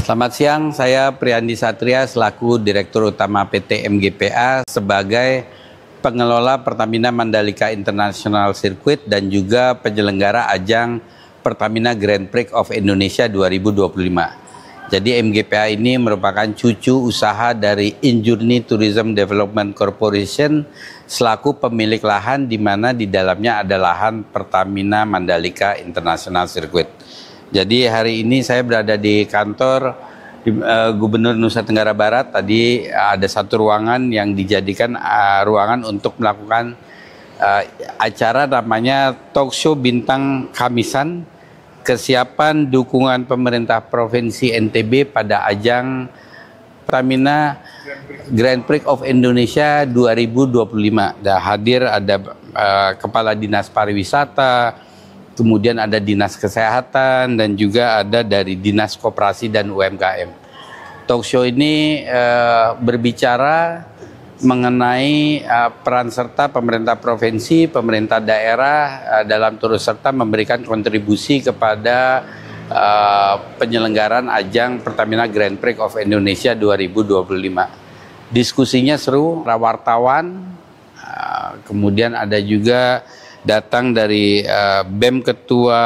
Selamat siang, saya Priyandi Satria selaku Direktur Utama PT MGPA sebagai pengelola Pertamina Mandalika International Circuit dan juga penyelenggara ajang Pertamina Grand Prix of Indonesia 2025. Jadi MGPA ini merupakan cucu usaha dari Injourney Tourism Development Corporation selaku pemilik lahan di mana di dalamnya ada lahan Pertamina Mandalika International Circuit. Jadi hari ini saya berada di kantor Gubernur Nusa Tenggara Barat. Tadi ada satu ruangan yang dijadikan ruangan untuk melakukan acara namanya Talk Show Bintang Khamisan, kesiapan dukungan pemerintah Provinsi NTB pada ajang Pertamina Grand Prix of Indonesia 2025. Hadir ada Kepala Dinas Pariwisata, kemudian ada Dinas Kesehatan, dan juga ada dari Dinas Koperasi dan UMKM. Talk show ini berbicara mengenai peran serta pemerintah provinsi, pemerintah daerah dalam turut serta memberikan kontribusi kepada penyelenggaraan ajang Pertamina Grand Prix of Indonesia 2025. Diskusinya seru, para wartawan, kemudian ada juga datang dari BEM Ketua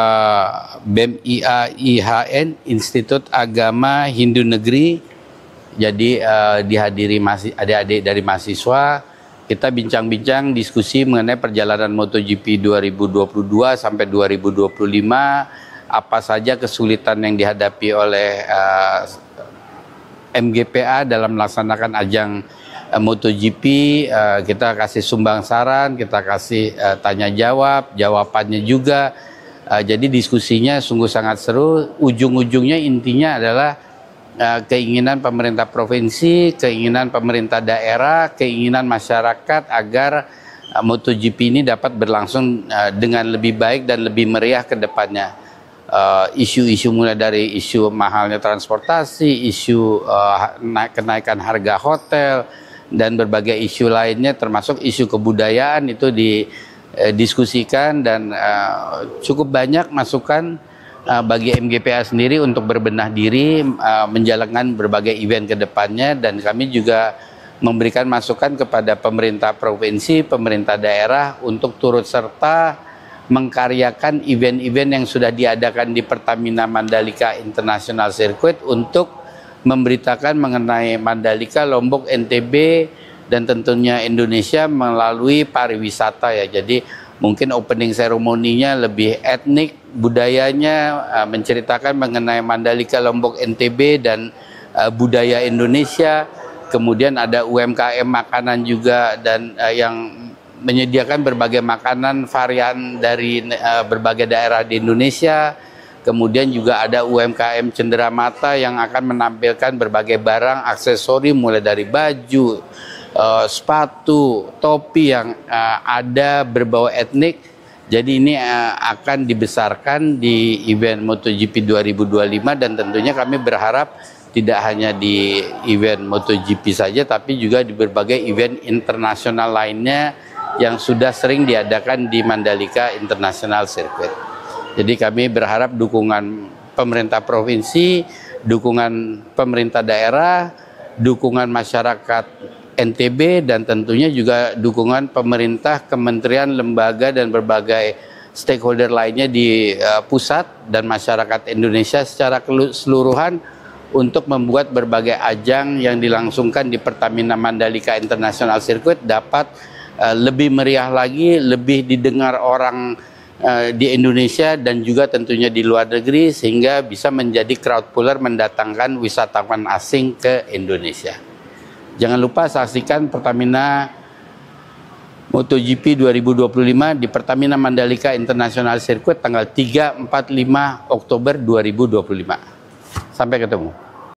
BEM IAIHN, Institut Agama Hindu Negeri. Jadi dihadiri adik-adik dari mahasiswa. Kita bincang-bincang diskusi mengenai perjalanan MotoGP 2022 sampai 2025, apa saja kesulitan yang dihadapi oleh MGPA dalam melaksanakan ajang MotoGP. Kita kasih sumbang saran, kita kasih tanya jawab, jawabannya juga. Jadi diskusinya sungguh sangat seru. Ujung-ujungnya intinya adalah keinginan pemerintah provinsi, keinginan pemerintah daerah, keinginan masyarakat agar MotoGP ini dapat berlangsung dengan lebih baik dan lebih meriah ke depannya. Isu-isu mulai dari isu mahalnya transportasi, isu kenaikan harga hotel, dan berbagai isu lainnya termasuk isu kebudayaan itu didiskusikan, dan cukup banyak masukan bagi MGPA sendiri untuk berbenah diri menjalankan berbagai event ke depannya. Dan kami juga memberikan masukan kepada pemerintah provinsi, pemerintah daerah untuk turut serta mengkaryakan event-event yang sudah diadakan di Pertamina Mandalika International Circuit untuk memberitakan mengenai Mandalika, Lombok, NTB, dan tentunya Indonesia melalui pariwisata ya. Jadi mungkin opening ceremony-nya lebih etnik, budayanya menceritakan mengenai Mandalika, Lombok, NTB, dan budaya Indonesia. Kemudian ada UMKM makanan juga, dan yang menyediakan berbagai makanan varian dari berbagai daerah di Indonesia. Kemudian juga ada UMKM Cenderamata yang akan menampilkan berbagai barang aksesori mulai dari baju, sepatu, topi yang ada berbau etnik. Jadi ini akan dibesarkan di event MotoGP 2025, dan tentunya kami berharap tidak hanya di event MotoGP saja, tapi juga di berbagai event internasional lainnya yang sudah sering diadakan di Mandalika International Circuit. Jadi kami berharap dukungan pemerintah provinsi, dukungan pemerintah daerah, dukungan masyarakat NTB, dan tentunya juga dukungan pemerintah, kementerian, lembaga, dan berbagai stakeholder lainnya di pusat dan masyarakat Indonesia secara keseluruhan untuk membuat berbagai ajang yang dilangsungkan di Pertamina Mandalika International Circuit dapat lebih meriah lagi, lebih didengar orang di Indonesia dan juga tentunya di luar negeri, sehingga bisa menjadi crowd puller mendatangkan wisatawan asing ke Indonesia. Jangan lupa saksikan Pertamina MotoGP 2025 di Pertamina Mandalika International Circuit tanggal 3, 4, 5 Oktober 2025. Sampai ketemu.